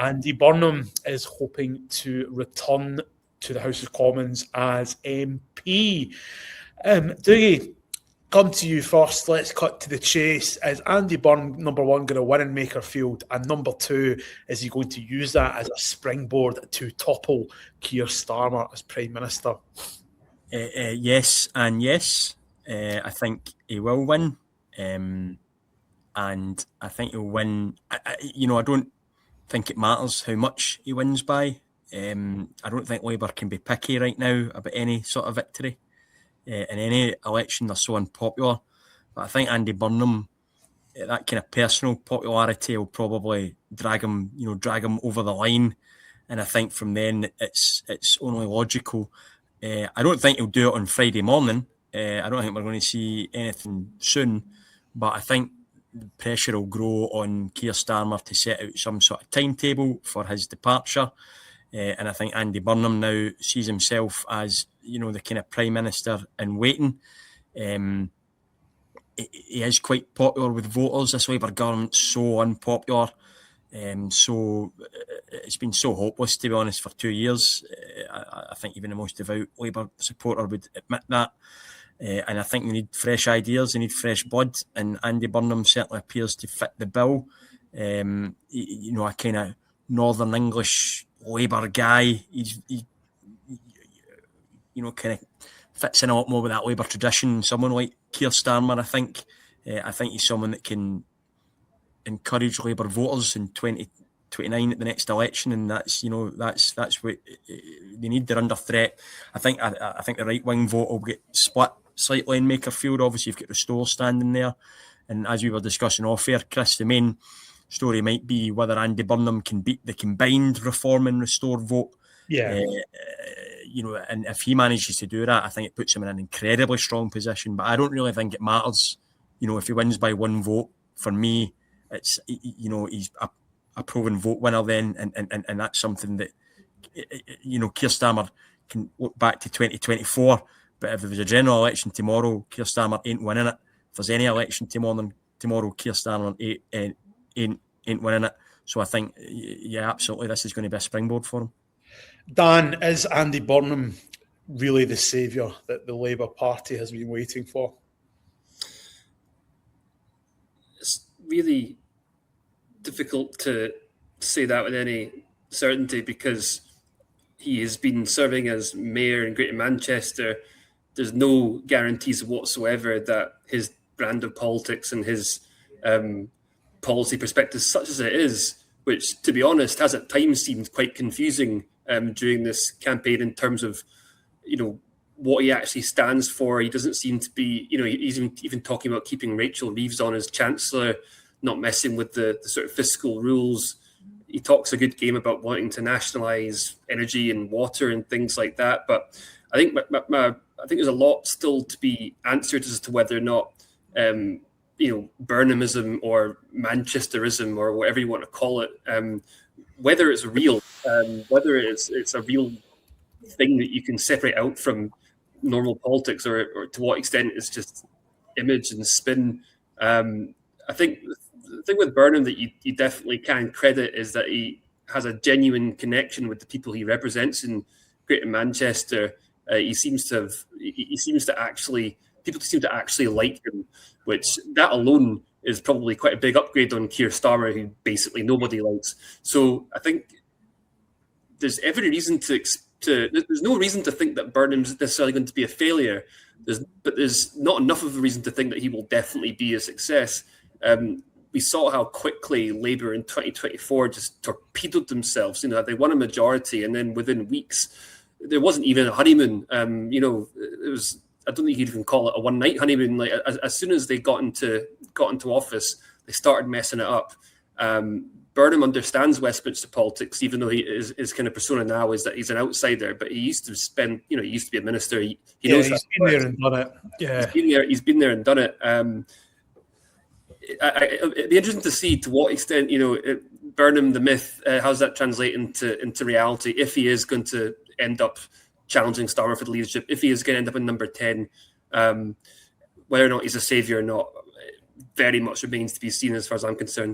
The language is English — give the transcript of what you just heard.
Andy Burnham is hoping to return to the House of Commons as MP. Dougie, come to you first. Let's cut to the chase. Is Andy Burnham, number one, going to win in Makerfield? And number two, is he going to use that as a springboard to topple Keir Starmer as Prime Minister? Yes and yes. I think he will win. And I think he'll win. I don't think it matters how much he wins by. I don't think Labour can be picky right now about any sort of victory in any election. They're so unpopular. But I think Andy Burnham, that kind of personal popularity will probably drag him over the line. And I think from then it's only logical. I don't think he'll do it on Friday morning. I don't think we're going to see anything soon. But I think the pressure will grow on Keir Starmer to set out some sort of timetable for his departure. And I think Andy Burnham now sees himself as, the kind of Prime Minister in waiting. He is quite popular with voters. This Labour government's so unpopular. So it's been so hopeless, to be honest, for 2 years. I think even the most devout Labour supporter would admit that. And I think they need fresh ideas, they need fresh blood, and Andy Burnham certainly appears to fit the bill. A kind of Northern English Labour guy. He kind of fits in a lot more with that Labour tradition. Someone like Keir Starmer, I think he's someone that can encourage Labour voters in 2029 at the next election, and that's what they need. They're under threat. I think the right wing vote will get split slightly in Makerfield. Obviously, you've got Restore standing there, and as we were discussing off air, Chris, the main story might be whether Andy Burnham can beat the combined Reform and Restore vote. Yeah. And if he manages to do that, I think it puts him in an incredibly strong position. But I don't really think it matters. If he wins by one vote, for me, it's he's a proven vote winner then, and that's something that Keir Starmer can look back to 2024. But if there was a general election tomorrow, Keir Starmer ain't winning it. If there's any election tomorrow, Keir Starmer ain't winning it. So I think, yeah, absolutely, this is going to be a springboard for him. Dan, is Andy Burnham really the saviour that the Labour Party has been waiting for? It's really difficult to say that with any certainty because he has been serving as mayor in Greater Manchester. There's no guarantees whatsoever that his brand of politics and his policy perspective, such as it is, which, to be honest, has at times seemed quite confusing during this campaign in terms of, what he actually stands for. He doesn't seem to be, he's even talking about keeping Rachel Reeves on as Chancellor, not messing with the sort of fiscal rules. He talks a good game about wanting to nationalise energy and water and things like that. But I think I think there's a lot still to be answered as to whether or not, Burnhamism or Manchesterism or whatever you want to call it, whether it's real, whether it's a real thing that you can separate out from normal politics, or to what extent it's just image and spin. I think the thing with Burnham that you definitely can credit is that he has a genuine connection with the people he represents in Greater Manchester. People seem to actually like him, which that alone is probably quite a big upgrade on Keir Starmer, who basically nobody likes. So I think there's every reason there's no reason to think that Burnham's necessarily going to be a failure. But there's not enough of a reason to think that he will definitely be a success. We saw how quickly Labour in 2024 just torpedoed themselves. They won a majority, and then within weeks, there wasn't even a honeymoon. It was. I don't think you'd even call it a one-night honeymoon. Like as soon as they got into office, they started messing it up. Burnham understands Westminster politics, even though his kind of persona now is that he's an outsider. But he used to spend, he used to be a minister. He knows he's been there and done it. Yeah, he's been there and done it. It'd be interesting to see to what extent, Burnham, the myth, how's that translate into reality if he is going to end up challenging Starmer for the leadership, if he is going to end up in number 10. Whether or not he's a saviour or not very much remains to be seen as far as I'm concerned.